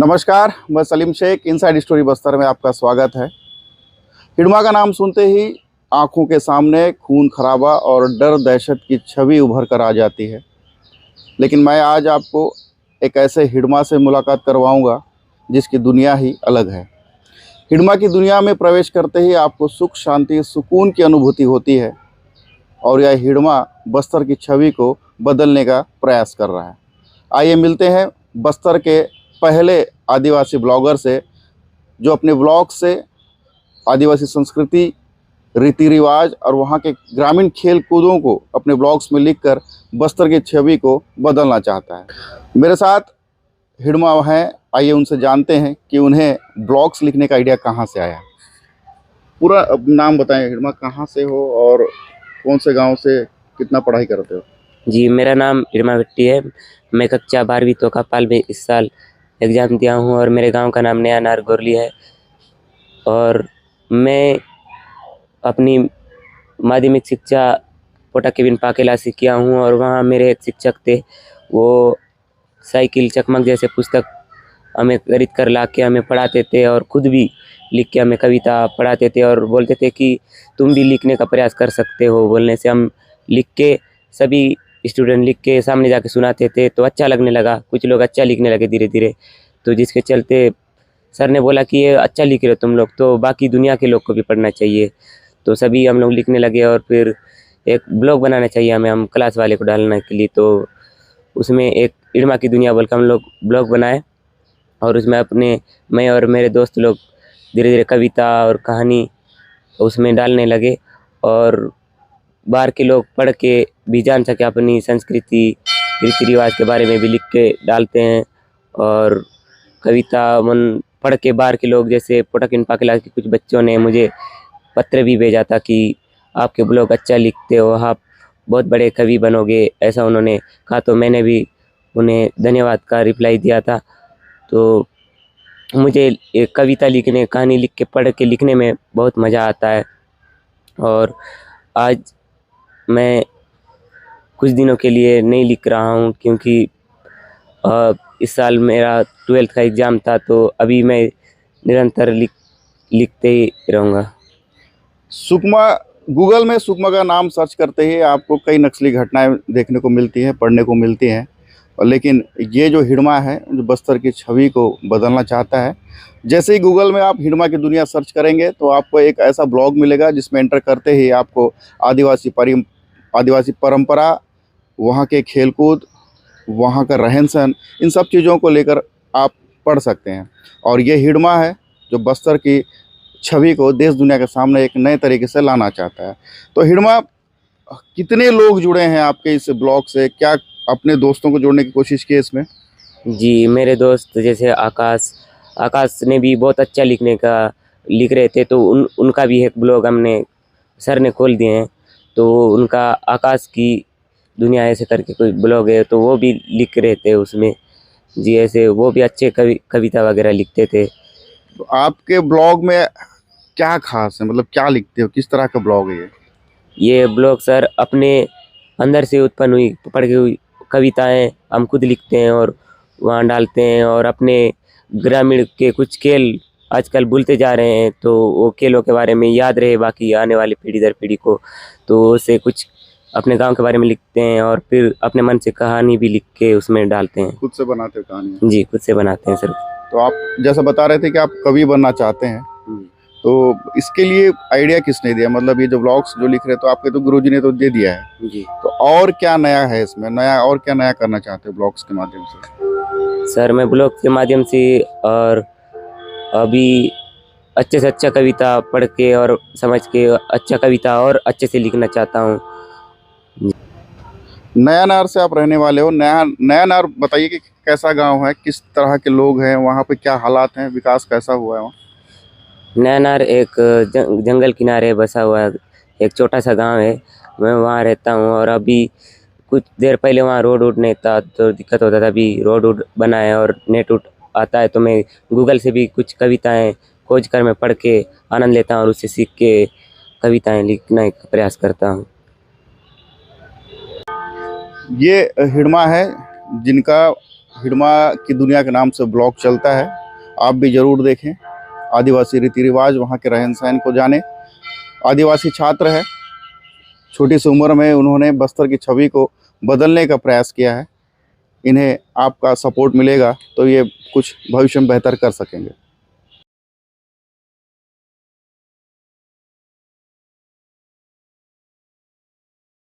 नमस्कार, मैं Salim Sheikh. Inside story Bastar में आपका स्वागत है। हिडमा का नाम सुनते ही आंखों के सामने खून खराबा और डर दहशत की छवि उभर कर आ जाती है। लेकिन मैं आज आपको एक ऐसे हिडमा से मुलाकात करवाऊंगा जिसकी दुनिया ही अलग है। हिडमा की दुनिया में प्रवेश करते ही आपको सुख, शांति, सुकून की अनुभूति होती है और यह हिडमा बस्तर की छवि को बदलने का प्रयास कर रहा है। आइए मिलते हैं बस्तर के पहले आदिवासी ब्लॉगर से, जो अपने ब्लॉग से आदिवासी संस्कृति, रीति रिवाज और वहाँ के ग्रामीण खेल कूदों को अपने ब्लॉग्स में लिखकर बस्तर की छवि को बदलना चाहता है। मेरे साथ हिडमा हैं, आइए उनसे जानते हैं कि उन्हें ब्लॉग्स लिखने का आइडिया कहाँ से आया। पूरा नाम बताएं, हिडमा कहाँ से हो और कौन से गांव से कितना पढ़ाई करते हो? जी, मेरा नाम हिडमा भट्टी है। मैं कक्षा 12वीं तोकापाल में इस साल एग्ज़ाम दिया हूँ और मेरे गांव का नाम नया नार गोरली है। और मैं अपनी माध्यमिक शिक्षा पोटा केबिन पाकेला से किया हूँ और वहाँ मेरे एक शिक्षक थे। वो साइकिल, चकमक जैसे पुस्तक हमें खरीद कर ला के हमें पढ़ाते थे और खुद भी लिख के हमें कविता पढ़ाते थे और बोलते थे कि तुम भी लिखने का प्रयास कर सकते हो। बोलने से हम लिख के, सभी स्टूडेंट लिख के सामने जाके सुनाते थे तो अच्छा लगने लगा। कुछ लोग अच्छा लिखने लगे धीरे धीरे, तो जिसके चलते सर ने बोला कि ये अच्छा लिख रहे हो तुम लोग, तो बाकी दुनिया के लोग को भी पढ़ना चाहिए। तो सभी हम लोग लिखने लगे और फिर एक ब्लॉग बनाना चाहिए हमें, हम क्लास वाले को डालने के लिए। तो उसमें एक हिडमा की दुनिया बोल कर हम लोग ब्लॉग बनाए और उसमें मैं और मेरे दोस्त लोग धीरे धीरे कविता और कहानी उसमें डालने लगे और बाहर के लोग पढ़ के भी जान सके, अपनी संस्कृति, रीति रिवाज के बारे में भी लिख के डालते हैं। और कविता मन पढ़ के बाहर के लोग, जैसे पोटाकिन पाकेला के कुछ बच्चों ने मुझे पत्र भी भेजा था कि आपके ब्लॉग अच्छा लिखते हो, आप बहुत बड़े कवि बनोगे, ऐसा उन्होंने कहा। तो मैंने भी उन्हें धन्यवाद का रिप्लाई दिया था। तो मुझे एक कविता लिखने, कहानी लिख के पढ़ के लिखने में बहुत मज़ा आता है। और आज मैं कुछ दिनों के लिए नहीं लिख रहा हूँ क्योंकि इस साल मेरा 12th का एग्ज़ाम था, तो अभी मैं निरंतर लिखते ही रहूँगा। सुकमा, गूगल में सुकमा का नाम सर्च करते ही आपको कई नक्सली घटनाएं देखने को मिलती हैं, पढ़ने को मिलती हैं। और लेकिन ये जो हिडमा है, जो बस्तर की छवि को बदलना चाहता है, जैसे ही गूगल में आप हिडमा की दुनिया सर्च करेंगे तो आपको एक ऐसा ब्लॉग मिलेगा जिसमें एंटर करते ही आपको आदिवासी परंपरा, वहाँ के खेलकूद, वहाँ का रहन सहन, इन सब चीज़ों को लेकर आप पढ़ सकते हैं। और ये हिडमा है जो बस्तर की छवि को देश दुनिया के सामने एक नए तरीके से लाना चाहता है। तो हिडमा, कितने लोग जुड़े हैं आपके इस ब्लॉग से? क्या अपने दोस्तों को जोड़ने की कोशिश की है इसमें? जी, मेरे दोस्त जैसे आकाश ने भी बहुत अच्छा लिख रहे थे, तो उनका भी एक ब्लॉग हमने सर ने खोल दिए हैं। तो उनका आकाश की दुनिया ऐसे करके कोई ब्लॉग है, तो वो भी लिख रहे थे उसमें। जी, ऐसे वो भी अच्छे कविता वगैरह लिखते थे। तो आपके ब्लॉग में क्या खास है, मतलब क्या लिखते हो, किस तरह का ब्लॉग है ये? ये ब्लॉग सर अपने अंदर से उत्पन्न हुई, पढ़ी हुई कविताएं हम खुद लिखते हैं और वहाँ डालते हैं। और अपने ग्रामीण के कुछ खेल आजकल भूलते जा रहे हैं, तो वो खेलों के बारे में याद रहे बाकी आने वाली पीढ़ी दर पीढ़ी को, तो उससे कुछ अपने गांव के बारे में लिखते हैं और फिर अपने मन से कहानी भी लिख के उसमें डालते हैं। खुद से बनाते हो कहानियाँ? जी, खुद से बनाते हैं सर। तो आप जैसा बता रहे थे कि आप कवि बनना चाहते हैं, तो इसके लिए आइडिया किसने दिया? मतलब ये जो ब्लॉग्स जो लिख रहे हैं, तो आपके तो गुरुजी ने तो दे दिया है जी तो और क्या नया है इसमें? और क्या नया करना चाहते हो ब्लॉग्स के माध्यम से? सर, मैं ब्लॉग के माध्यम से और अभी अच्छे से अच्छा कविता पढ़ के और समझ के अच्छा कविता और अच्छे से लिखना चाहता हूँ। नया नार से आप रहने वाले हो। नया नार बताइए कि कैसा गांव है, किस तरह के लोग हैं वहाँ पे, क्या हालात हैं, विकास कैसा हुआ है वहाँ? नया नार एक जंगल किनारे बसा हुआ एक छोटा सा गांव है। मैं वहाँ रहता हूँ और अभी कुछ देर पहले वहाँ रोड वोड नहीं था तो दिक्कत होता था। अभी रोड वोड बना है और नेट वोट आता है, तो मैं गूगल से भी कुछ कविताएं खोज कर मैं पढ़ के आनंद लेता हूँ और उससे सीख के कविताएं लिखने का प्रयास करता हूँ। ये हिडमा है जिनका हिडमा की दुनिया के नाम से ब्लॉग चलता है, आप भी ज़रूर देखें। आदिवासी रीति रिवाज, वहाँ के रहन सहन को जानें। आदिवासी छात्र है, छोटी सी उम्र में उन्होंने बस्तर की छवि को बदलने का प्रयास किया है। इन्हें आपका सपोर्ट मिलेगा तो ये कुछ भविष्य में बेहतर कर सकेंगे।